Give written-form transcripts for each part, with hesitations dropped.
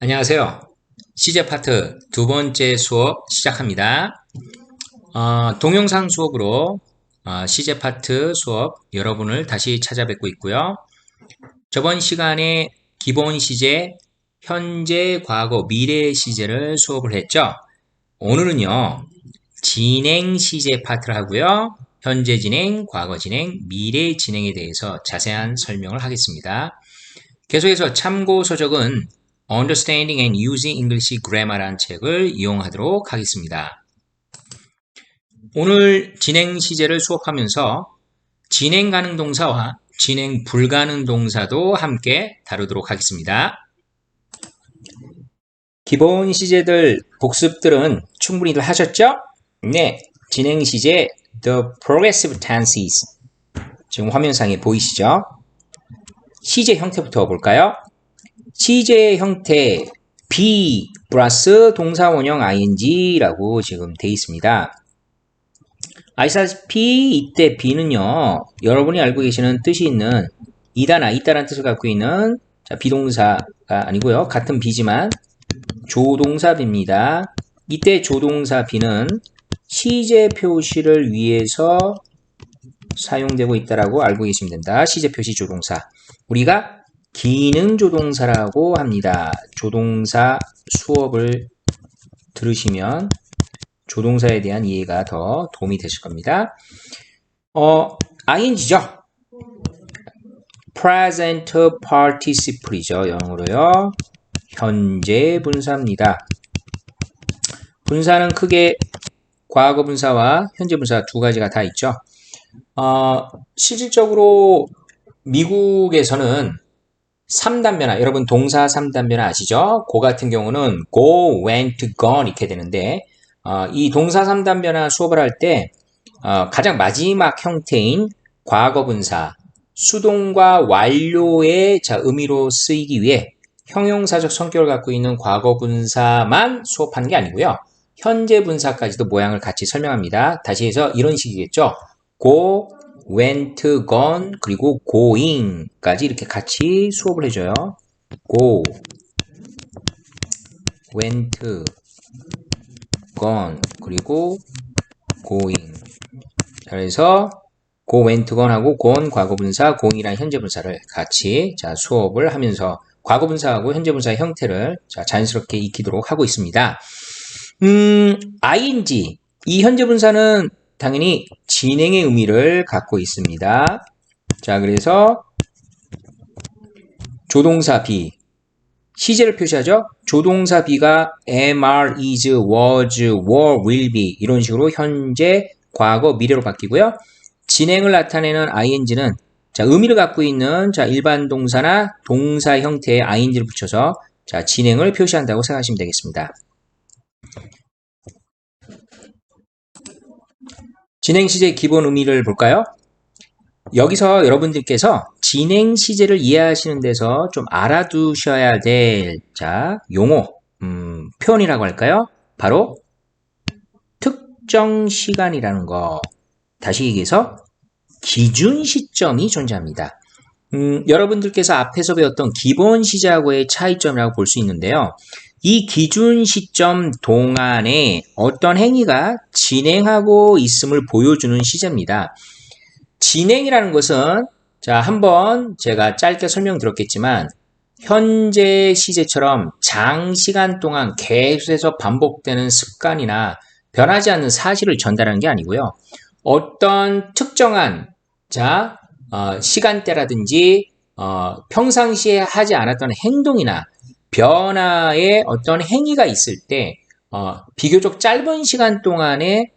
안녕하세요. 시제 파트 두 번째 수업 시작합니다. 동영상 수업으로 시제 파트 수업 여러분을 다시 찾아뵙고 있고요. 저번 시간에 기본 시제, 현재, 과거, 미래 시제를 수업을 했죠. 오늘은요, 진행 시제 파트를 하고요. 현재 진행, 과거 진행, 미래 진행에 대해서 자세한 설명을 하겠습니다. 계속해서 참고 서적은 Understanding and Using English Grammar라는 책을 이용하도록 하겠습니다. 오늘 진행 시제를 수업하면서 진행 가능 동사와 진행 불가능 동사도 함께 다루도록 하겠습니다. 기본 시제들 복습들은 충분히들 하셨죠? 네, 진행 시제 The Progressive Tenses 지금 화면상에 보이시죠? 시제 형태부터 볼까요? 시제의 형태 be 플러스 동사 원형 ing라고 지금 돼 있습니다. 아시다시피 이때 be는요, 여러분이 알고 계시는 뜻이 있는 이다나 있다라는 뜻을 갖고 있는 비동사가 아니고요, 같은 be지만 조동사 be입니다. 이때 조동사 be는 시제 표시를 위해서 사용되고 있다라고 알고 계시면 된다. 시제 표시 조동사. 우리가 기능조동사라고 합니다. 조동사 수업을 들으시면 조동사에 대한 이해가 더 도움이 되실 겁니다. ing죠. present participle이죠. 영어로요. 현재 분사입니다. 분사는 크게 과거 분사와 현재 분사 두 가지가 다 있죠. 실질적으로 미국에서는 3단 변화, 여러분 동사 3단 변화 아시죠? 고 같은 경우는 go, went, gone 이렇게 되는데 이 동사 3단 변화 수업을 할 때 가장 마지막 형태인 과거 분사, 수동과 완료의 의미로 쓰이기 위해 형용사적 성격을 갖고 있는 과거 분사만 수업하는 게 아니고요. 현재 분사까지도 모양을 같이 설명합니다. 다시 해서 이런 식이겠죠. go, went, gone, 그리고 going까지 이렇게 같이 수업을 해줘요. go, went, gone, 그리고 going. 그래서 go, went, gone 하고 gone 과거분사, going이란 현재분사를 같이 수업을 하면서 과거분사하고 현재분사의 형태를 자연스럽게 익히도록 하고 있습니다. ing, 이 현재분사는 당연히 진행의 의미를 갖고 있습니다. 자, 그래서 조동사 be, 시제를 표시하죠. 조동사 be가 am, are, is, was, were, will be 이런 식으로 현재, 과거, 미래로 바뀌고요. 진행을 나타내는 ing는 의미를 갖고 있는 일반 동사나 동사 형태의 ing를 붙여서 진행을 표시한다고 생각하시면 되겠습니다. 진행 시제의 기본 의미를 볼까요? 여기서 여러분들께서 진행 시제를 이해하시는 데서 좀 알아두셔야 될 용어, 표현이라고 할까요? 바로 특정 시간이라는 거. 다시 얘기해서 기준 시점이 존재합니다. 여러분들께서 앞에서 배웠던 기본 시제하고의 차이점이라고 볼 수 있는데요. 이 기준 시점 동안에 어떤 행위가 진행하고 있음을 보여주는 시제입니다. 진행이라는 것은 한번 제가 짧게 설명드렸겠지만 현재 시제처럼 장시간 동안 계속해서 반복되는 습관이나 변하지 않는 사실을 전달하는 게 아니고요. 어떤 특정한 시간대라든지 평상시에 하지 않았던 행동이나 변화의 어떤 행위가 있을 때 비교적 짧은 시간 동안에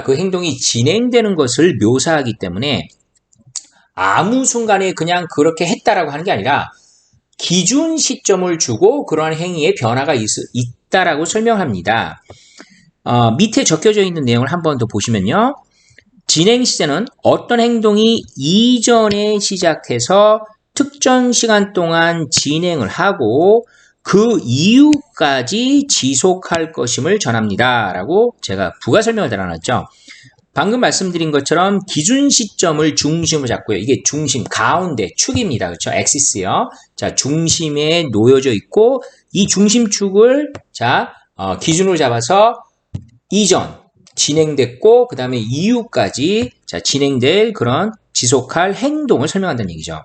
그 행동이 진행되는 것을 묘사하기 때문에 아무 순간에 그냥 그렇게 했다라고 하는 게 아니라 기준 시점을 주고 그러한 행위의 변화가 있다라고 설명합니다. 밑에 적혀져 있는 내용을 한 번 더 보시면요. 진행 시제는 어떤 행동이 이전에 시작해서 특정 시간 동안 진행을 하고 그 이후까지 지속할 것임을 전합니다. 라고 제가 부가 설명을 달아놨죠. 방금 말씀드린 것처럼 기준 시점을 중심으로 잡고요. 이게 중심, 가운데, 축입니다. 그렇죠? 엑시스요. 자, 중심에 놓여져 있고 이 중심축을 기준으로 잡아서 이전, 진행됐고 그 다음에 이후까지 진행될 그런 지속할 행동을 설명한다는 얘기죠.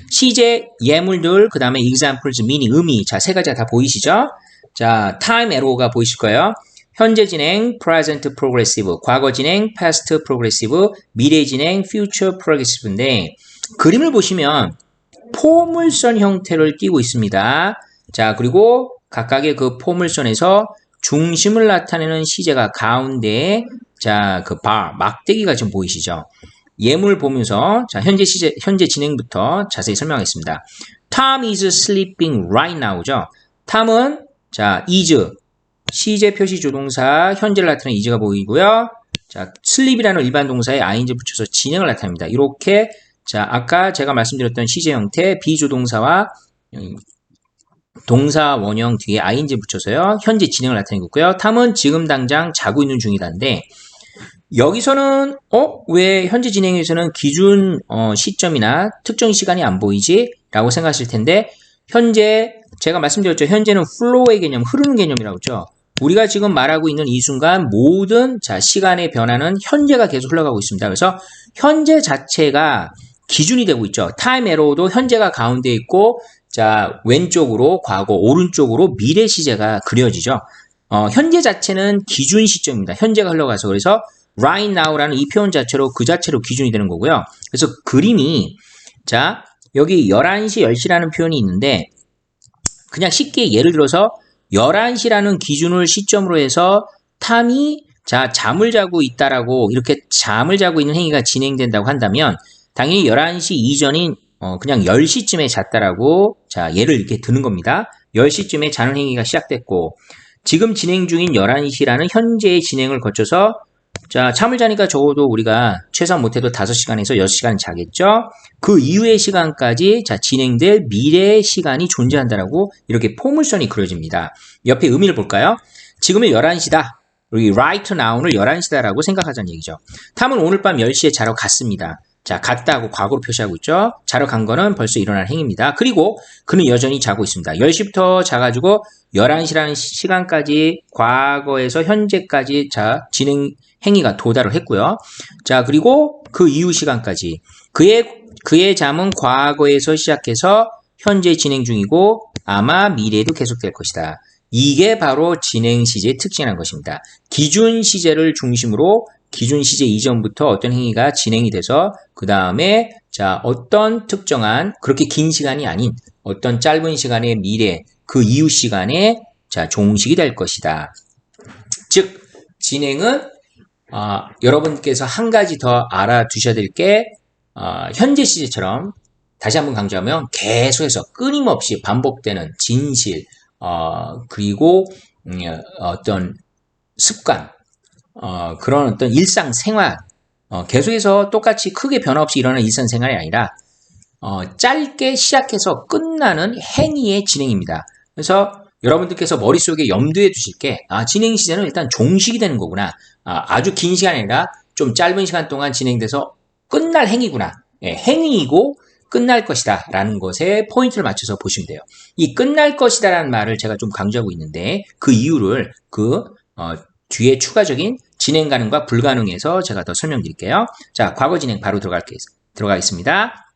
시제, 예물들, 그 다음에 examples, meaning, 의미. 자, 세 가지가 다 보이시죠? 자, time arrow가 보이실 거예요. 현재 진행, present progressive, 과거 진행, past progressive, 미래 진행, future progressive인데 그림을 보시면 포물선 형태를 띠고 있습니다. 자, 그리고 각각의 그 포물선에서 중심을 나타내는 시제가 가운데 그 막대기가 지금 보이시죠? 예문을 보면서 현재 진행부터 자세히 설명하겠습니다. Tom is sleeping right now죠. Tom은 is 시제 표시 조동사 현재를 나타내는 is가 보이고요. sleep이라는 일반 동사에 ing 붙여서 진행을 나타냅니다. 이렇게 아까 제가 말씀드렸던 시제 형태 비조동사와 동사 원형 뒤에 ing 붙여서요. 현재 진행을 나타내고 있고요. 탐은 지금 당장 자고 있는 중이다인데 여기서는 왜 현재 진행에서는 기준 시점이나 특정 시간이 안 보이지? 라고 생각하실 텐데 현재 제가 말씀드렸죠. 현재는 flow의 개념, 흐르는 개념이라고 했죠. 우리가 지금 말하고 있는 이 순간 모든 시간의 변화는 현재가 계속 흘러가고 있습니다. 그래서 현재 자체가 기준이 되고 있죠. 타임 에러도 현재가 가운데 있고 왼쪽으로 과거, 오른쪽으로 미래 시제가 그려지죠. 현재 자체는 기준 시점입니다. 현재가 흘러가서 그래서 right now라는 이 표현 자체로 그 자체로 기준이 되는 거고요. 그래서 그림이 여기 11시, 10시라는 표현이 있는데 그냥 쉽게 예를 들어서 11시라는 기준을 시점으로 해서 탐이 잠을 자고 있다라고 이렇게 잠을 자고 있는 행위가 진행된다고 한다면 당연히 11시 이전인 그냥 10시쯤에 잤다라고 예를 이렇게 드는 겁니다. 10시쯤에 자는 행위가 시작됐고 지금 진행 중인 11시라는 현재의 진행을 거쳐서 잠을 자니까 적어도 우리가 최소한 못해도 5시간에서 6시간 자겠죠. 그 이후의 시간까지 진행될 미래의 시간이 존재한다라고 이렇게 포물선이 그려집니다. 옆에 의미를 볼까요? 지금은 11시다. 여기 right now를 11시다라고 생각하자는 얘기죠. 탐은 오늘 밤 10시에 자러 갔습니다. 갔다 하고 과거로 표시하고 있죠. 자러 간 거는 벌써 일어난 행위입니다. 그리고 그는 여전히 자고 있습니다. 10시부터 자가지고 11시라는 시간까지 과거에서 현재까지 진행 행위가 도달을 했고요. 그리고 그 이후 시간까지 그의 잠은 과거에서 시작해서 현재 진행 중이고 아마 미래에도 계속될 것이다. 이게 바로 진행 시제의 특징이라는 것입니다. 기준 시제를 중심으로 기준 시제 이전부터 어떤 행위가 진행이 돼서 그 다음에 어떤 특정한 그렇게 긴 시간이 아닌 어떤 짧은 시간의 미래 그 이후 시간에 종식이 될 것이다. 즉 진행은 여러분께서 한 가지 더 알아두셔야 될 게 현재 시제처럼 다시 한번 강조하면 계속해서 끊임없이 반복되는 진실 그리고 어떤 습관 그런 어떤 일상생활 계속해서 똑같이 크게 변화 없이 일어나는 일상생활이 아니라 짧게 시작해서 끝나는 행위의 진행입니다. 그래서 여러분들께서 머릿속에 염두에 두실 게 진행 시제는 일단 종식이 되는 거구나. 아주 긴 시간이 아니라 좀 짧은 시간 동안 진행돼서 끝날 행위구나. 행위이고 끝날 것이다 라는 것에 포인트를 맞춰서 보시면 돼요. 이 끝날 것이다 라는 말을 제가 좀 강조하고 있는데 그 이유를 뒤에 추가적인 진행 가능과 불가능에서 제가 더 설명드릴게요. 과거 진행 바로 들어가겠습니다.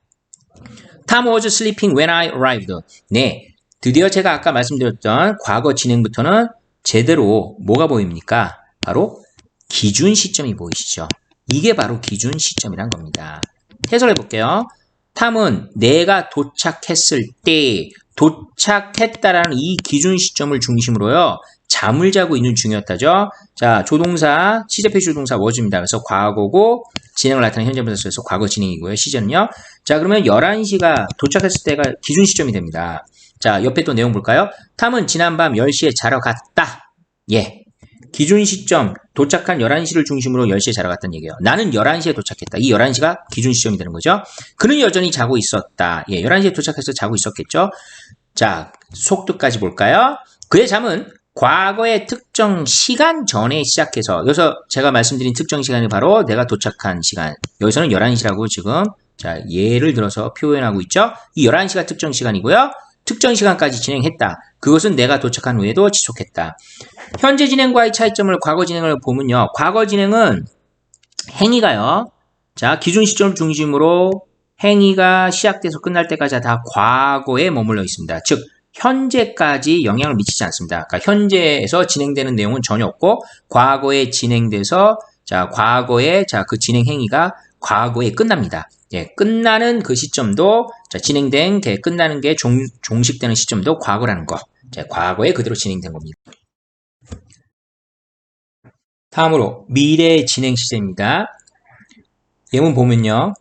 Tom was sleeping when I arrived. 네, 드디어 제가 아까 말씀드렸던 과거 진행부터는 제대로 뭐가 보입니까? 바로 기준 시점이 보이시죠? 이게 바로 기준 시점이란 겁니다. 해설해 볼게요. 탐은 내가 도착했을 때 도착했다라는 이 기준 시점을 중심으로요. 잠을 자고 있는 중이었다죠. 조동사, 시제표시 조동사 was입니다. 그래서 과거고 진행을 나타내는 현재분사에서 과거 진행이고요. 시제는요. 그러면 11시가 도착했을 때가 기준 시점이 됩니다. 옆에 또 내용 볼까요? 탐은 지난밤 10시에 자러 갔다. 예. 기준 시점, 도착한 11시를 중심으로 10시에 자러 갔다는 얘기예요. 나는 11시에 도착했다. 이 11시가 기준 시점이 되는 거죠. 그는 여전히 자고 있었다. 예, 11시에 도착해서 자고 있었겠죠. 속도까지 볼까요? 그의 잠은 과거의 특정 시간 전에 시작해서, 여기서 제가 말씀드린 특정 시간이 바로 내가 도착한 시간. 여기서는 11시라고 지금, 자, 예를 들어서 표현하고 있죠? 이 11시가 특정 시간이고요. 특정 시간까지 진행했다. 그것은 내가 도착한 후에도 지속했다. 현재 진행과의 차이점을 과거 진행을 보면요. 과거 진행은 행위가요. 자, 기준 시점 중심으로 행위가 시작돼서 끝날 때까지 다 과거에 머물러 있습니다. 즉, 현재까지 영향을 미치지 않습니다. 그러니까 현재에서 진행되는 내용은 전혀 없고 과거에 진행돼서 과거에 그 진행 행위가 과거에 끝납니다. 예, 끝나는 그 시점도 진행된 게 끝나는 게 종식되는 시점도 과거라는 거. 과거에 그대로 진행된 겁니다. 다음으로 미래 진행 시제입니다. 예문 보면요.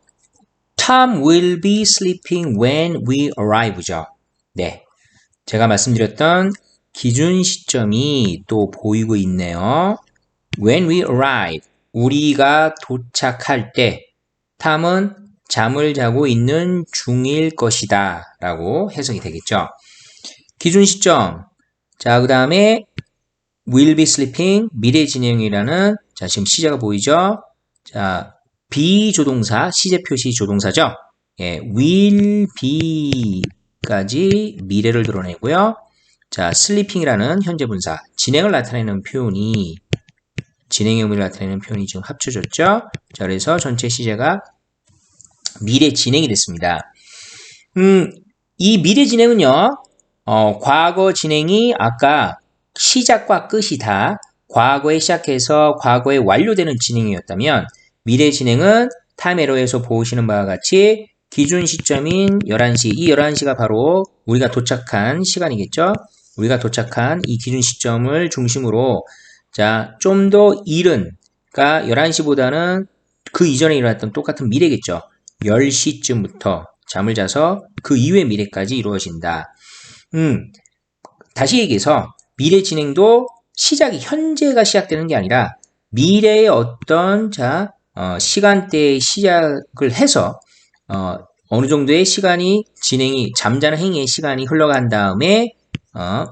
Tom will be sleeping when we arrive죠. 네. 제가 말씀드렸던 기준 시점이 또 보이고 있네요. When we arrive, 우리가 도착할 때 탐은 잠을 자고 있는 중일 것이다 라고 해석이 되겠죠. 기준 시점, 자, 그 다음에 will be sleeping, 미래 진행이라는, 자, 지금 시제가 보이죠? 자, 비조동사, 시제 표시 조동사죠? 예, will be 까지 미래를 드러내고요. 자, sleeping이라는 현재 분사, 진행을 나타내는 표현이, 진행의 의미를 나타내는 표현이 지금 합쳐졌죠? 자, 그래서 전체 시제가 미래 진행이 됐습니다. 이 미래 진행은요, 과거 진행이 아까 시작과 끝이 다 과거에 시작해서 과거에 완료되는 진행이었다면, 미래 진행은 타임 에러에서 보시는 바와 같이 기준 시점인 11시, 이 11시가 바로 우리가 도착한 시간이겠죠? 우리가 도착한 이 기준 시점을 중심으로, 자, 좀 더 이른, 그러니까 11시보다는 그 이전에 일어났던 똑같은 미래겠죠? 10시쯤부터 잠을 자서 그 이후의 미래까지 이루어진다. 다시 얘기해서 미래 진행도 시작이 현재가 시작되는 게 아니라 미래의 어떤 시간대에 시작을 해서 어느 정도의 시간이 진행이 잠자는 행위의 시간이 흘러간 다음에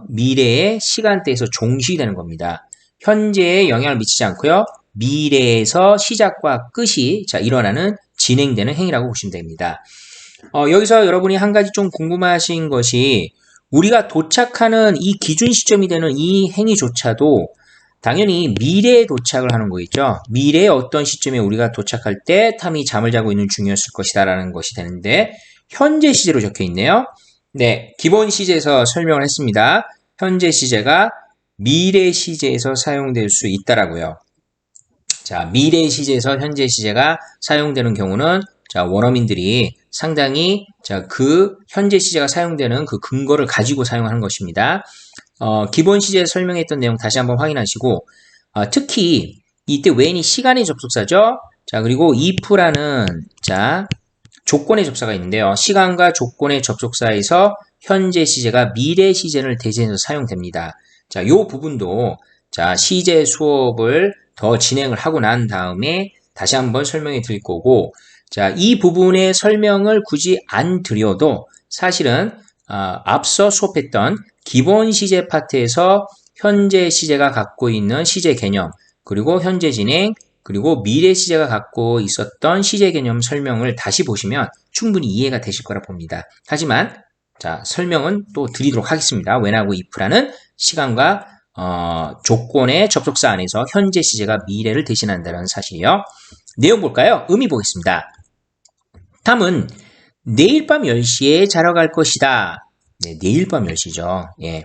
미래의 시간대에서 종식이 되는 겁니다. 현재에 영향을 미치지 않고요. 미래에서 시작과 끝이 일어나는 진행되는 행위라고 보시면 됩니다. 여기서 여러분이 한 가지 좀 궁금하신 것이 우리가 도착하는 이 기준 시점이 되는 이 행위조차도 당연히 미래에 도착을 하는 거겠죠. 미래의 어떤 시점에 우리가 도착할 때 탐이 잠을 자고 있는 중이었을 것이다 라는 것이 되는데 현재 시제로 적혀 있네요. 네, 기본 시제에서 설명을 했습니다. 현재 시제가 미래 시제에서 사용될 수 있다라고요. 자, 미래 시제에서 현재 시제가 사용되는 경우는 원어민들이 상당히 그 현재 시제가 사용되는 그 근거를 가지고 사용하는 것입니다. 기본 시제에 설명했던 내용 다시 한번 확인하시고, 특히 이때 when이 시간의 접속사죠. 자, 그리고 if라는 조건의 접사가 있는데요. 시간과 조건의 접속사에서 현재 시제가 미래 시제를 대신해서 사용됩니다. 자, 요 부분도 시제 수업을 더 진행을 하고 난 다음에 다시 한번 설명해 드릴 거고, 자, 이 부분의 설명을 굳이 안 드려도 사실은 앞서 수업했던 기본 시제 파트에서 현재 시제가 갖고 있는 시제 개념, 그리고 현재 진행, 그리고 미래 시제가 갖고 있었던 시제 개념 설명을 다시 보시면 충분히 이해가 되실 거라 봅니다. 하지만 설명은 또 드리도록 하겠습니다. when하고 if라는 시간과 조건의 접속사 안에서 현재 시제가 미래를 대신한다는 사실이요. 내용 볼까요? 의미 보겠습니다. 탐은 내일 밤 10시에 자러 갈 것이다. 네, 내일 밤 10시죠. 예.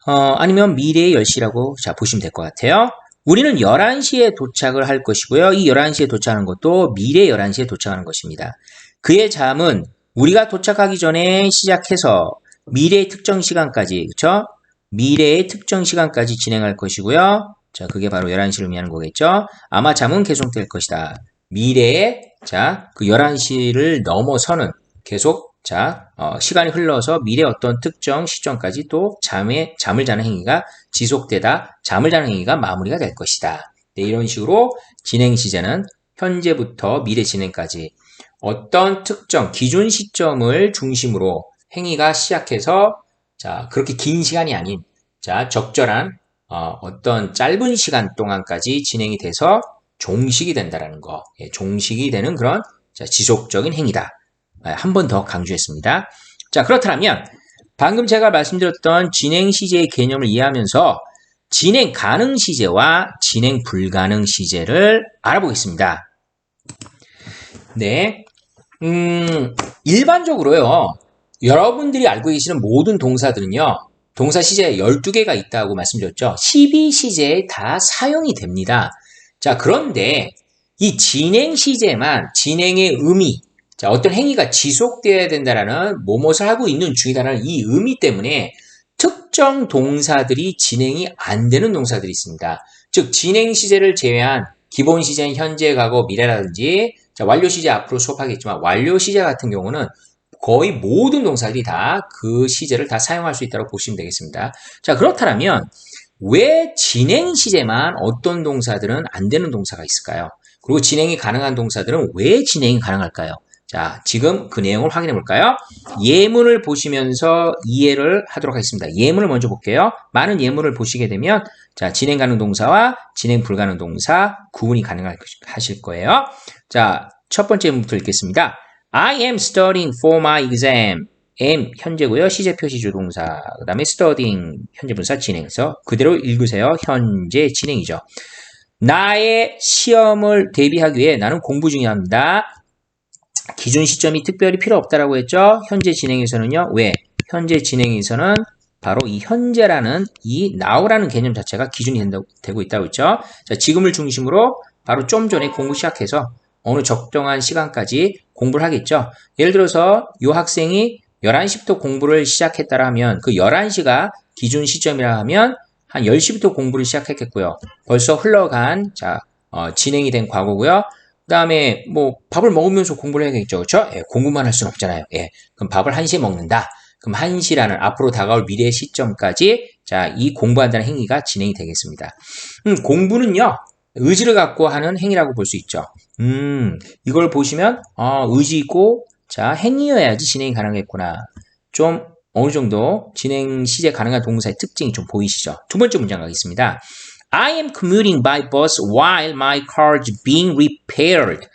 아니면 미래의 10시라고 보시면 될 것 같아요. 우리는 11시에 도착을 할 것이고요. 이 11시에 도착하는 것도 미래 11시에 도착하는 것입니다. 그의 잠은 우리가 도착하기 전에 시작해서 미래의 특정 시간까지, 그쵸? 미래의 특정 시간까지 진행할 것이고요. 자, 그게 바로 11시를 의미하는 거겠죠? 아마 잠은 계속될 것이다. 미래에, 그 11시를 넘어서는 계속, 시간이 흘러서 미래 어떤 특정 시점까지 또 잠을 자는 행위가 지속되다 잠을 자는 행위가 마무리가 될 것이다. 네, 이런 식으로 진행 시제는 현재부터 미래 진행까지 어떤 특정 기준 시점을 중심으로 행위가 시작해서 그렇게 긴 시간이 아닌 자, 적절한 어떤 짧은 시간 동안까지 진행이 돼서 종식이 된다라는 거. 예, 종식이 되는 그런 자, 지속적인 행위다. 한 번 더 강조했습니다. 자, 그렇다면 방금 제가 말씀드렸던 진행 시제의 개념을 이해하면서 진행 가능 시제와 진행 불가능 시제를 알아보겠습니다. 네. 일반적으로요. 여러분들이 알고 계시는 모든 동사들은요. 동사 시제 12개가 있다고 말씀드렸죠. 12시제에 다 사용이 됩니다. 자, 그런데 이 진행 시제만 진행의 의미, 자, 어떤 행위가 지속되어야 된다라는 뭐뭇을 하고 있는 중이다라는 이 의미 때문에 특정 동사들이 진행이 안 되는 동사들이 있습니다. 즉, 진행 시제를 제외한 기본 시제는 현재, 과거, 미래라든지 자, 완료 시제 앞으로 수업하겠지만 완료 시제 같은 경우는 거의 모든 동사들이 다 그 시제를 다 사용할 수 있다고 보시면 되겠습니다. 자, 그렇다면 왜 진행 시제만 어떤 동사들은 안 되는 동사가 있을까요? 그리고 진행이 가능한 동사들은 왜 진행이 가능할까요? 자, 지금 그 내용을 확인해 볼까요? 예문을 보시면서 이해를 하도록 하겠습니다. 예문을 먼저 볼게요. 많은 예문을 보시게 되면 자, 진행 가능 동사와 진행 불가능 동사 구분이 가능하실 거예요. 자, 첫 번째 예문부터 읽겠습니다. I am studying for my exam. am 현재고요. 시제 표시 주동사. 그 다음에 studying 현재 분사 진행해서 그대로 읽으세요. 현재 진행이죠. 나의 시험을 대비하기 위해 나는 공부 중이합니다. 기준 시점이 특별히 필요 없다라고 했죠. 현재 진행에서는요. 왜? 현재 진행에서는 바로 이 현재라는 이 now라는 개념 자체가 기준이 되고 있다고 했죠. 자, 지금을 중심으로 바로 좀 전에 공부 시작해서 어느 적정한 시간까지 공부를 하겠죠. 예를 들어서 이 학생이 11시부터 공부를 시작했다라 하면 그 11시가 기준 시점이라 하면 한 10시부터 공부를 시작했겠고요. 벌써 흘러간 자 진행이 된 과거고요. 그 다음에 뭐 밥을 먹으면서 공부를 해야겠죠. 그렇죠? 예, 공부만 할 수는 없잖아요. 예, 그럼 밥을 1시에 먹는다. 그럼 1시라는 앞으로 다가올 미래 시점까지 자, 이 공부한다는 행위가 진행이 되겠습니다. 공부는요. 의지를 갖고 하는 행위라고 볼 수 있죠. 이걸 보시면 의지 있고 자, 행위여야지 진행이 가능했구나. 좀 어느 정도 진행 시제 가능한 동사의 특징이 좀 보이시죠? 두 번째 문장 가겠습니다. I am commuting by bus while my car is being repaired.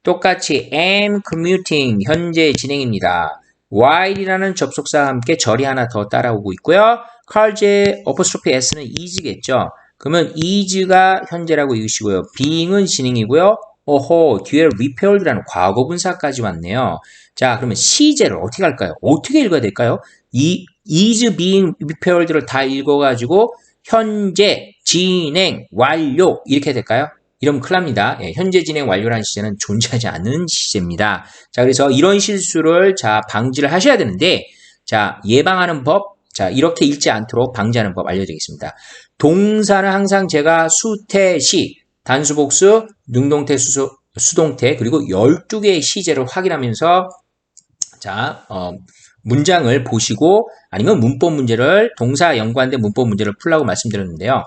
똑같이 am commuting 현재 진행입니다. while이라는 접속사와 함께 절이 하나 더 따라오고 있고요. car의 apostrophe s는 is겠죠. 그러면 is가 현재라고 읽으시고요. being은 진행이고요. 오호, 뒤에 repaired라는 과거분사까지 왔네요. 자, 그러면 시제를 어떻게 할까요? 어떻게 읽어야 될까요? 이 is being repaired를 다 읽어가지고 현재, 진행, 완료 이렇게 될까요? 이러면 큰일 납니다. 예, 현재 진행 완료라는 시제는 존재하지 않는 시제입니다. 자, 그래서 이런 실수를 자 방지를 하셔야 되는데 자 예방하는 법, 자 이렇게 읽지 않도록 방지하는 법 알려드리겠습니다. 동사는 항상 제가 수태시, 단수복수, 능동태, 수동태 그리고 12개의 시제를 확인하면서 자 문장을 보시고 아니면 문법 문제를 동사 연관된 문법 문제를 풀라고 말씀드렸는데요.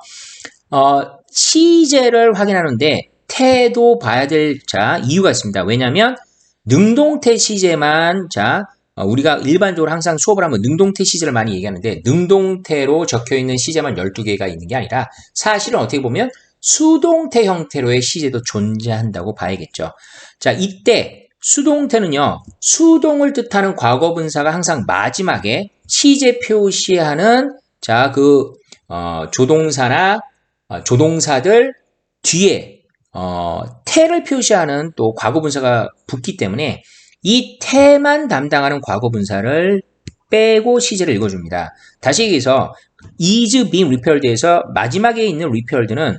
시제를 확인하는데 태도 봐야 될 자 이유가 있습니다. 왜냐하면 능동태 시제만 자 우리가 일반적으로 항상 수업을 하면 능동태 시제를 많이 얘기하는데 능동태로 적혀있는 시제만 12개가 있는 게 아니라 사실은 어떻게 보면 수동태 형태로의 시제도 존재한다고 봐야겠죠. 자, 이때 수동태는요. 수동을 뜻하는 과거분사가 항상 마지막에 시제 표시하는 자, 조동사나 조동사들 뒤에 태를 표시하는 또 과거분사가 붙기 때문에 이 태만 담당하는 과거분사를 빼고 시제를 읽어줍니다. 다시 얘기해서 is being repaired에서 마지막에 있는 repaired는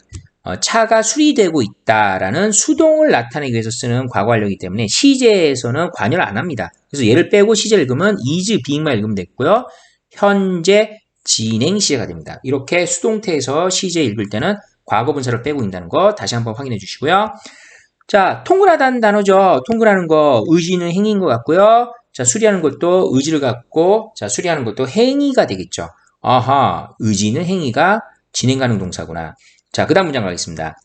차가 수리되고 있다라는 수동을 나타내기 위해서 쓰는 과거완료이기 때문에 시제에서는 관여를 안 합니다. 그래서 얘를 빼고 시제를 읽으면 is being만 읽으면 됐고요. 현재 진행 시제가 됩니다. 이렇게 수동태에서 시제 읽을 때는 과거분사를 빼고 있다는 거 다시 한번 확인해 주시고요. 자, 통근하다는 단어죠. 통근하는 거 의지는 행위인 것 같고요. 자, 수리하는 것도 의지를 갖고 자, 수리하는 것도 행위가 되겠죠. 아하, 의지는 행위가 진행 가능 동사구나. 자, 그 다음 문장 가겠습니다.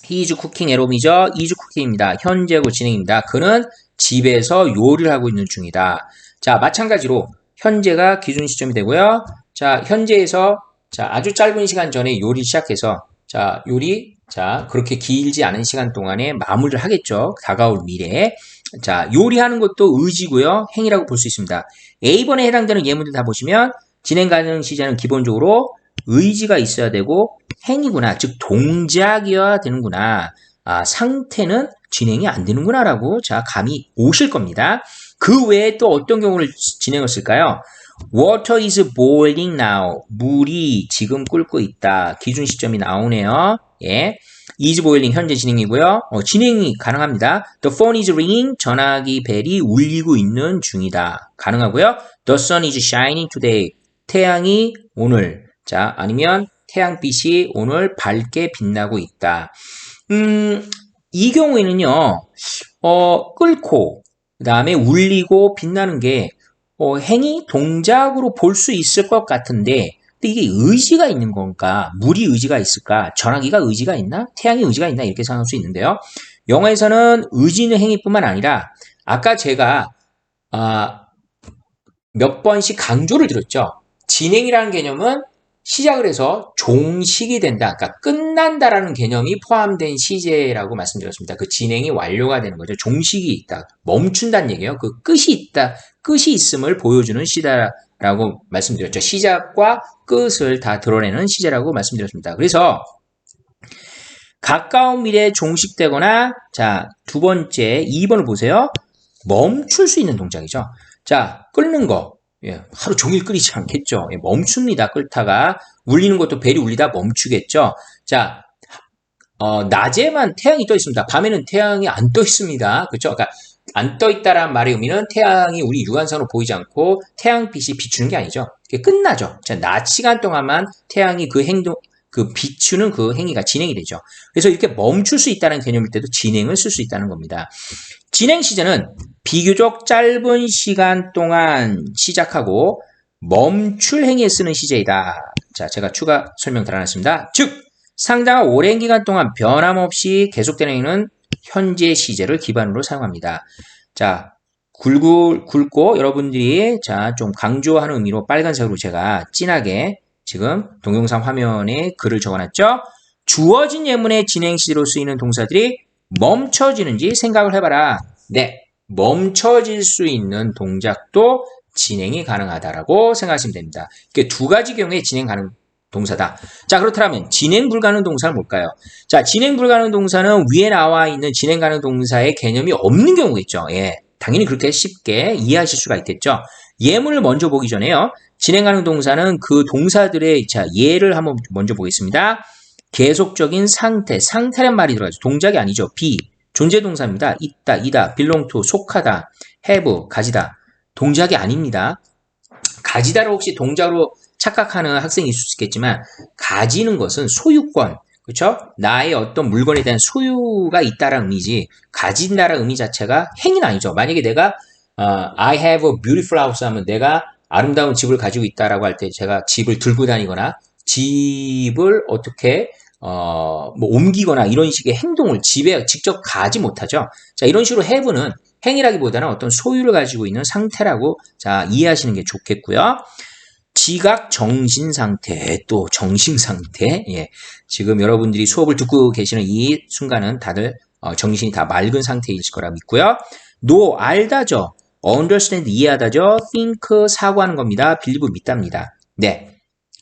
He is cooking at home이죠. is cooking입니다. 현재고 진행입니다. 그는 집에서 요리를 하고 있는 중이다. 자, 마찬가지로 현재가 기준 시점이 되고요. 자, 현재에서 자, 아주 짧은 시간 전에 요리 시작해서 자, 요리 자, 그렇게 길지 않은 시간 동안에 마무리를 하겠죠. 다가올 미래에. 자, 요리하는 것도 의지고요. 행위라고 볼 수 있습니다. A번에 해당되는 예문들 다 보시면 진행 가능 시제는 기본적으로 의지가 있어야 되고 행위구나. 즉 동작이어야 되는구나. 아, 상태는 진행이 안 되는구나 라고 자, 감이 오실 겁니다. 그 외에 또 어떤 경우를 진행을 쓸까요? Water is boiling now. 물이 지금 끓고 있다. 기준 시점이 나오네요. 예. is boiling 현재 진행이고요. 진행이 가능합니다. The phone is ringing. 전화기 벨이 울리고 있는 중이다. 가능하고요. The sun is shining today. 태양이 오늘. 자, 아니면 태양빛이 오늘 밝게 빛나고 있다. 이 경우에는요. 끓고 그다음에 울리고 빛나는 게 행위, 동작으로 볼 수 있을 것 같은데 근데 이게 의지가 있는 건가? 물이 의지가 있을까? 전화기가 의지가 있나? 태양이 의지가 있나? 이렇게 생각할 수 있는데요. 영어에서는 의지 있는 행위뿐만 아니라 아까 제가 몇 번씩 강조를 드렸죠. 진행이라는 개념은 시작을 해서 종식이 된다. 그러니까 끝난다라는 개념이 포함된 시제라고 말씀드렸습니다. 그 진행이 완료가 되는 거죠. 종식이 있다. 멈춘다는 얘기예요. 그 끝이 있다. 끝이 있음을 보여주는 시제라고 말씀드렸죠. 시작과 끝을 다 드러내는 시제라고 말씀드렸습니다. 그래서 가까운 미래에 종식되거나 자, 두 번째 2번을 보세요. 멈출 수 있는 동작이죠. 자, 끓는 거. 예, 하루 종일 끓이지 않겠죠. 예, 멈춥니다. 끓다가 울리는 것도 벨이 울리다 멈추겠죠. 자, 낮에만 태양이 떠 있습니다. 밤에는 태양이 안 떠 있습니다. 그렇죠? 그러니까 안 떠 있다라는 말의 의미는 태양이 우리 육안상으로 보이지 않고 태양빛이 비추는 게 아니죠. 그게 끝나죠. 자, 낮 시간 동안만 태양이 그 행동 그 비추는 그 행위가 진행이 되죠. 그래서 이렇게 멈출 수 있다는 개념일 때도 진행을 쓸 수 있다는 겁니다. 진행 시제는 비교적 짧은 시간 동안 시작하고 멈출 행위에 쓰는 시제이다. 자, 제가 추가 설명 달아놨습니다. 즉, 상당한 오랜 기간 동안 변함없이 계속되는 행위는 현재 시제를 기반으로 사용합니다. 자, 굵고 여러분들이 자, 좀 강조하는 의미로 빨간색으로 제가 진하게 지금 동영상 화면에 글을 적어놨죠. 주어진 예문의 진행 시제로 쓰이는 동사들이 멈춰지는지 생각을 해봐라. 네, 멈춰질 수 있는 동작도 진행이 가능하다라고 생각하시면 됩니다. 이게 두 가지 경우에 진행 가능 동사다. 자, 그렇다면 진행 불가능 동사는 뭘까요? 자, 진행 불가능 동사는 위에 나와 있는 진행 가능 동사의 개념이 없는 경우겠죠. 예, 당연히 그렇게 쉽게 이해하실 수가 있겠죠. 예문을 먼저 보기 전에요. 진행 가능 동사는 그 동사들의 자, 예를 한번 먼저 보겠습니다. 계속적인 상태란 말이 들어가죠. 동작이 아니죠. be, 존재 동사입니다. 있다, 이다, belong to, 속하다, have, 가지다. 동작이 아닙니다. 가지다를 혹시 동작으로 착각하는 학생이 있을 수 있겠지만 가지는 것은 소유권, 그렇죠? 나의 어떤 물건에 대한 소유가 있다라는 의미지 가진다라는 의미 자체가 행위는 아니죠. 만약에 내가 I have a beautiful house 하면 내가 아름다운 집을 가지고 있다라고 할 때 제가 집을 들고 다니거나 집을 어떻게 뭐 옮기거나 이런 식의 행동을 집에 직접 가지 못하죠. 자, 이런 식으로 have는 행위라기보다는 어떤 소유를 가지고 있는 상태라고 자, 이해하시는 게 좋겠고요. 지각 정신 상태, 또 정신 상태. 예. 지금 여러분들이 수업을 듣고 계시는 이 순간은 다들 정신이 다 맑은 상태이실 거라 믿고요. know, 알다죠. understand, 이해하다죠. think, 사고하는 겁니다. believe, 믿답니다. 네.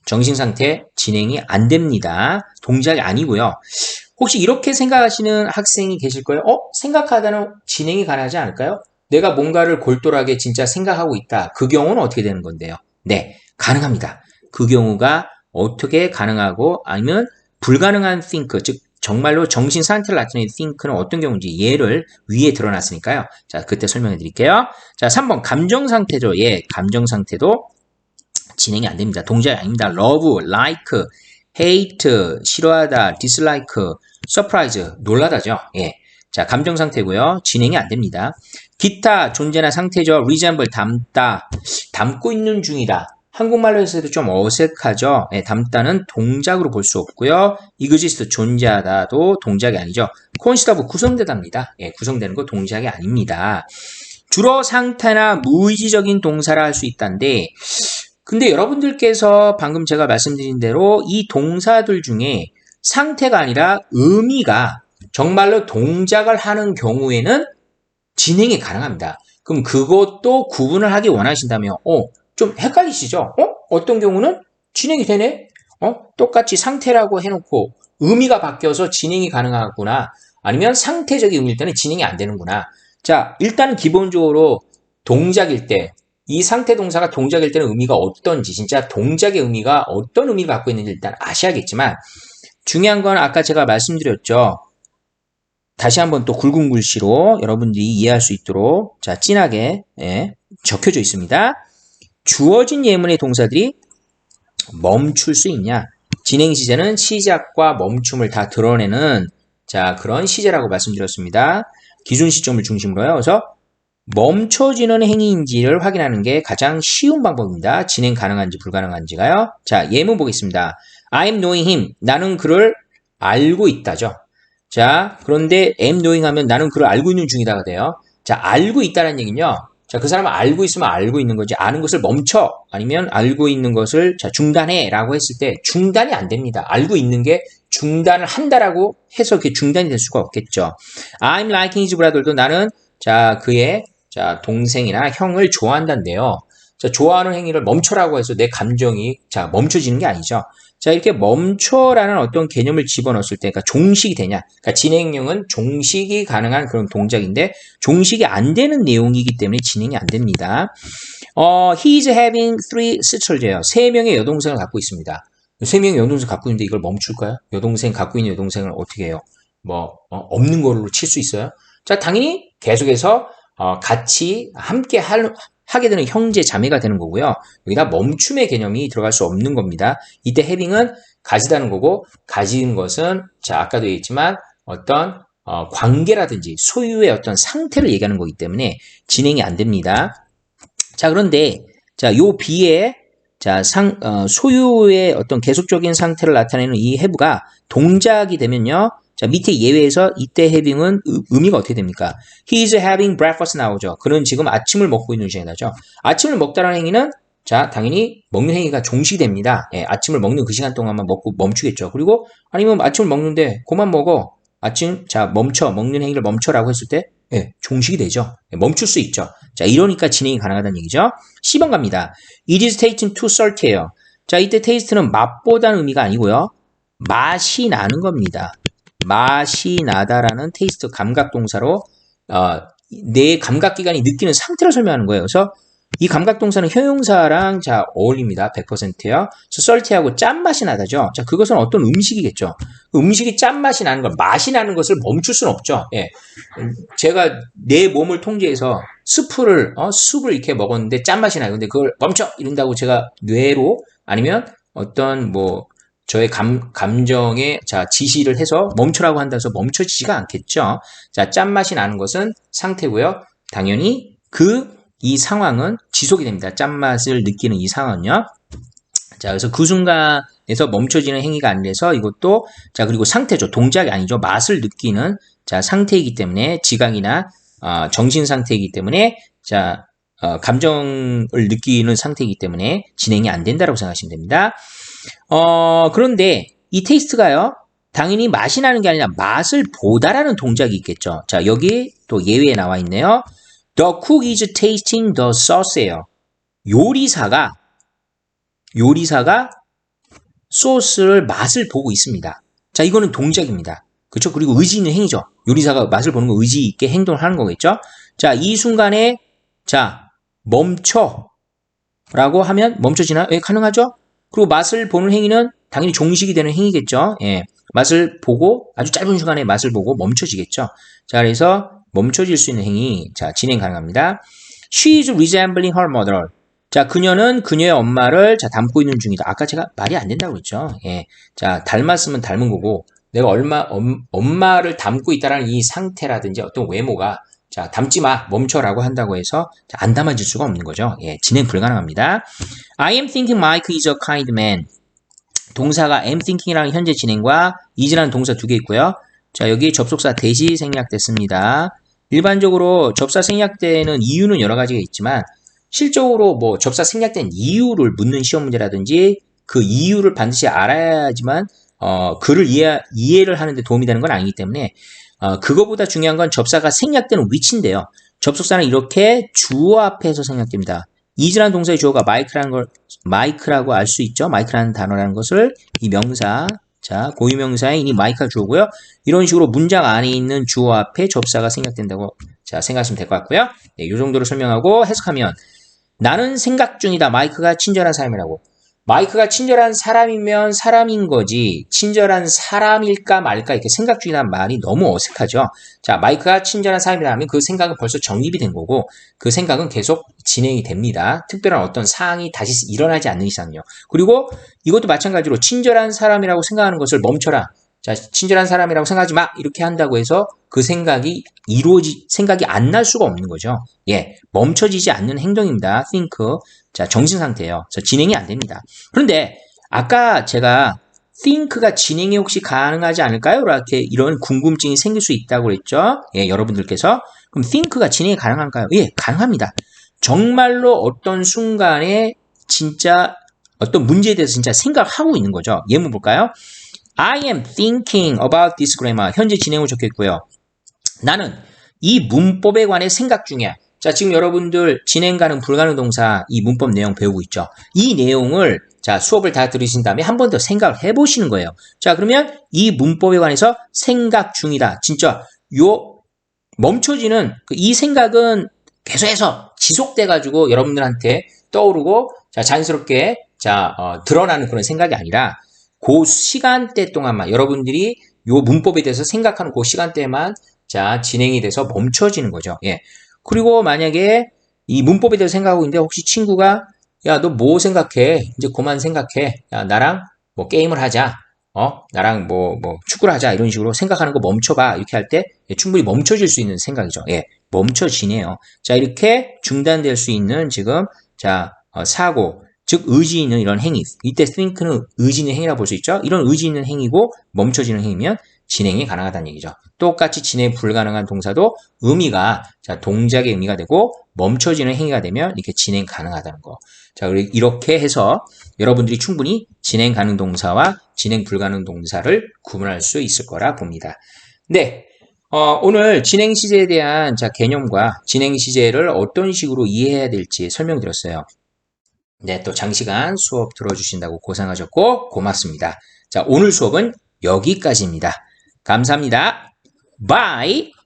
정신 상태 진행이 안 됩니다. 동작이 아니고요. 혹시 이렇게 생각하시는 학생이 계실 거예요? 생각하다는 진행이 가능하지 않을까요? 내가 뭔가를 골똘하게 진짜 생각하고 있다. 그 경우는 어떻게 되는 건데요? 네, 가능합니다. 그 경우가 어떻게 가능하고 아니면 불가능한 think, 즉 정말로 정신 상태를 나타내는 think는 어떤 경우인지 예를 위에 드러났으니까요. 자, 그때 설명해 드릴게요. 자, 3번 감정 상태죠. 예, 감정 상태도 진행이 안 됩니다. 동작이 아닙니다. love, like, hate, 싫어하다, dislike, surprise, 놀라다죠. 예. 자, 감정 상태고요. 진행이 안 됩니다. 기타, 존재나 상태죠. resemble, 닮다, 닮고 있는 중이다. 한국말로 해서도 좀 어색하죠. 예, 닮다는 동작으로 볼 수 없고요. exist, 존재하다도 동작이 아니죠. consider, 구성되답니다. 예, 구성되는 거 동작이 아닙니다. 주로 상태나 무의지적인 동사를 할 수 있다는데 근데 여러분들께서 방금 제가 말씀드린 대로 이 동사들 중에 상태가 아니라 의미가 정말로 동작을 하는 경우에는 진행이 가능합니다. 그럼 그것도 구분을 하기 원하신다면 좀 헷갈리시죠? 어떤 경우는 진행이 되네? 똑같이 상태라고 해놓고 의미가 바뀌어서 진행이 가능하구나. 아니면 상태적인 의미일 때는 진행이 안 되는구나. 자, 일단은 기본적으로 동작일 때, 이 상태 동사가 동작일 때는 의미가 어떤지, 진짜 동작의 의미가 어떤 의미를 갖고 있는지 일단 아셔야겠지만, 중요한 건 아까 제가 말씀드렸죠. 다시 한번 또 굵은 글씨로 여러분들이 이해할 수 있도록 자 진하게 적혀져 있습니다. 주어진 예문의 동사들이 멈출 수 있냐? 진행 시제는 시작과 멈춤을 다 드러내는 자 그런 시제라고 말씀드렸습니다. 기준 시점을 중심으로요. 그래서 멈춰지는 행위인지를 확인하는 게 가장 쉬운 방법입니다. 진행 가능한지 불가능한지가요. 자 예문 보겠습니다. I'm knowing him. 나는 그를 알고 있다죠. 자, 그런데 am knowing 하면 나는 그를 알고 있는 중이다가 돼요. 자, 알고 있다는 얘기는요. 자, 그 사람은 알고 있으면 알고 있는 거지. 아는 것을 멈춰. 아니면 알고 있는 것을 자, 중단해. 라고 했을 때 중단이 안 됩니다. 알고 있는 게 중단을 한다라고 해서 그게 중단이 될 수가 없겠죠. I'm liking his brother도 나는 자, 그의 자, 동생이나 형을 좋아한다는데요. 자, 좋아하는 행위를 멈춰라고 해서 내 감정이 자, 멈춰지는 게 아니죠. 자, 이렇게 멈춰라는 어떤 개념을 집어넣었을 때, 그러니까 종식이 되냐. 그러니까 진행형은 종식이 가능한 그런 동작인데, 종식이 안 되는 내용이기 때문에 진행이 안 됩니다. He is having 3 sisters예요. 3명의 여동생을 갖고 있습니다. 3명의 여동생을 갖고 있는데 이걸 멈출까요? 여동생 갖고 있는 여동생을 어떻게 해요? 없는 걸로 칠 수 있어요? 자, 당연히 계속해서, 같이 함께 하게 되는 형제 자매가 되는 거고요. 여기다 멈춤의 개념이 들어갈 수 없는 겁니다. 이때 having은 가지다는 거고 가지는 것은 자 아까도 얘기했지만 어떤 관계라든지 소유의 어떤 상태를 얘기하는 거기 때문에 진행이 안 됩니다. 자 그런데 요 B에 소유의 어떤 계속적인 상태를 나타내는 이 have가 동작이 되면요. 자, 밑에 예외에서 이때 having은 의미가 어떻게 됩니까? He is having breakfast 나오죠. 그는 지금 아침을 먹고 있는 중이다죠. 아침을 먹다라는 행위는 자, 당연히 먹는 행위가 종식됩니다. 예, 아침을 먹는 그 시간 동안만 먹고 멈추겠죠. 그리고 아니면 아침을 먹는데 그만 먹어. 아침 자, 먹는 행위를 멈춰라고 했을 때 예, 종식이 되죠. 예, 멈출 수 있죠. 자, 이러니까 진행이 가능하다는 얘기죠. 10번 갑니다. It is tasting too salty예요. 자, 이때 taste는 맛보다는 의미가 아니고요. 맛이 나는 겁니다. 맛이 나다라는 테이스트 감각 동사로 내 감각기관이 느끼는 상태를 설명하는 거예요. 그래서 이 감각 동사는 형용사랑 자 어울립니다. 100%요. 썰티하고 짠맛이 나다죠. 자 그것은 어떤 음식이겠죠. 그 음식이 짠맛이 나는 걸 맛이 나는 것을 멈출 수는 없죠. 예. 제가 내 몸을 통제해서 숲을 이렇게 먹었는데 짠맛이 나요. 근데 그걸 멈춰 이런다고 제가 뇌로 아니면 어떤 저의 감정에 자 지시를 해서 멈추라고 한다 해서 멈춰지지가 않겠죠. 자 짠맛이 나는 것은 상태고요. 당연히 이 상황은 지속이 됩니다. 짠맛을 느끼는 이 상황은요. 자 그래서 그 순간에서 멈춰지는 행위가 아니라서 이것도 자 그리고 상태죠. 동작이 아니죠. 맛을 느끼는 자 상태이기 때문에 지각이나 정신 상태이기 때문에 자 감정을 느끼는 상태이기 때문에 진행이 안 된다고 생각하시면 됩니다. 그런데 이 테이스트가요, 당연히 맛이 나는 게 아니라 맛을 보다라는 동작이 있겠죠. 자, 여기 또 예외에 나와 있네요. The cook is tasting the sauce예요. 요리사가 소스를 맛을 보고 있습니다. 자, 이거는 동작입니다. 그렇죠? 그리고 의지 있는 행위죠. 요리사가 맛을 보는 거 의지 있게 행동을 하는 거겠죠? 자, 이 순간에 자, 멈춰 라고 하면 멈춰지나? 예, 가능하죠? 그리고 맛을 보는 행위는 당연히 종식이 되는 행위겠죠. 예, 맛을 보고 아주 짧은 시간에 맛을 보고 멈춰지겠죠. 자, 그래서 멈춰질 수 있는 행위 자 진행 가능합니다. She is resembling her mother. 자, 그녀는 그녀의 엄마를 자 닮고 있는 중이다. 아까 제가 말이 안 된다고 그랬죠. 예, 자 닮았으면 닮은 거고 내가 엄마를 닮고 있다라는 이 상태라든지 어떤 외모가 자, 닮지 마, 멈춰라고 한다고 해서 안 담아질 수가 없는 거죠. 예, 진행 불가능합니다. I am thinking Mike is a kind man. 동사가 am thinking이라는 현재 진행과 is라는 동사 두 개 있고요. 자, 여기 접속사 대시 생략됐습니다. 일반적으로 접사 생략되는 이유는 여러 가지가 있지만 실적으로 뭐 접사 생략된 이유를 묻는 시험 문제라든지 그 이유를 반드시 알아야지만 글을 이해를 하는 데 도움이 되는 건 아니기 때문에 그거보다 중요한 건 접사가 생략되는 위치인데요. 접속사는 이렇게 주어 앞에서 생략됩니다. is라는 동사의 주어가 마이크라고 알 수 있죠. 마이크라는 단어라는 것을 이 명사, 자 고유명사의 이 마이크가 주어고요. 이런 식으로 문장 안에 있는 주어 앞에 접사가 생략된다고 자 생각하시면 될 것 같고요. 네, 이 정도로 설명하고 해석하면 나는 생각 중이다. 마이크가 친절한 사람이라고. 마이크가 친절한 사람이면 사람인 거지 친절한 사람일까 말까 이렇게 생각 중이라는 말이 너무 어색하죠. 자, 마이크가 친절한 사람이라 하면 그 생각은 벌써 정립이 된 거고 그 생각은 계속 진행이 됩니다. 특별한 어떤 사항이 다시 일어나지 않는 이상요. 그리고 이것도 마찬가지로 친절한 사람이라고 생각하는 것을 멈춰라. 자, 친절한 사람이라고 생각하지 마. 이렇게 한다고 해서 그 생각이 생각이 안 날 수가 없는 거죠. 예, 멈춰지지 않는 행동입니다. think. 자, 정신 상태예요. 그래서 진행이 안 됩니다. 그런데 아까 제가 think가 진행이 혹시 가능하지 않을까요? 이렇게 이런 궁금증이 생길 수 있다고 그랬죠. 예, 여러분들께서. 그럼 think가 진행이 가능한가요? 예, 가능합니다. 정말로 어떤 순간에 진짜 어떤 문제에 대해서 진짜 생각하고 있는 거죠. 예문 볼까요? I am thinking about this grammar. 현재 진행으로 적혀 있고요. 나는 이 문법에 관해 생각 중이야. 자, 지금 여러분들 진행 가능, 불가능 동사 이 문법 내용 배우고 있죠. 이 내용을 자, 수업을 다 들으신 다음에 한 번 더 생각을 해보시는 거예요. 자, 그러면 이 문법에 관해서 생각 중이다. 진짜 멈춰지는 이 생각은 계속해서 지속돼가지고 여러분들한테 떠오르고 자, 자연스럽게 드러나는 그런 생각이 아니라 그 시간대 동안만 여러분들이 요 문법에 대해서 생각하는 그 시간대만 자, 진행이 돼서 멈춰지는 거죠. 예. 그리고 만약에 이 문법에 대해서 생각하고 있는데 혹시 친구가 야, 너 뭐 생각해? 이제 그만 생각해. 야, 나랑 뭐 게임을 하자. 나랑 뭐 축구를 하자. 이런 식으로 생각하는 거 멈춰봐. 이렇게 할 때 충분히 멈춰질 수 있는 생각이죠. 예. 멈춰지네요. 자, 이렇게 중단될 수 있는 지금 사고 즉 의지 있는 이런 행위. 이때 think는 의지 있는 행위라고 볼 수 있죠. 이런 의지 있는 행위고 멈춰지는 행위면 진행이 가능하다는 얘기죠. 똑같이 진행 불가능한 동사도 의미가 동작의 의미가 되고 멈춰지는 행위가 되면 이렇게 진행 가능하다는 거. 자, 이렇게 해서 여러분들이 충분히 진행 가능 동사와 진행 불가능 동사를 구분할 수 있을 거라 봅니다. 네. 오늘 진행 시제에 대한 개념과 진행 시제를 어떤 식으로 이해해야 될지 설명드렸어요. 네, 또 장시간 수업 들어주신다고 고생하셨고 고맙습니다. 자, 오늘 수업은 여기까지입니다. 감사합니다. Bye!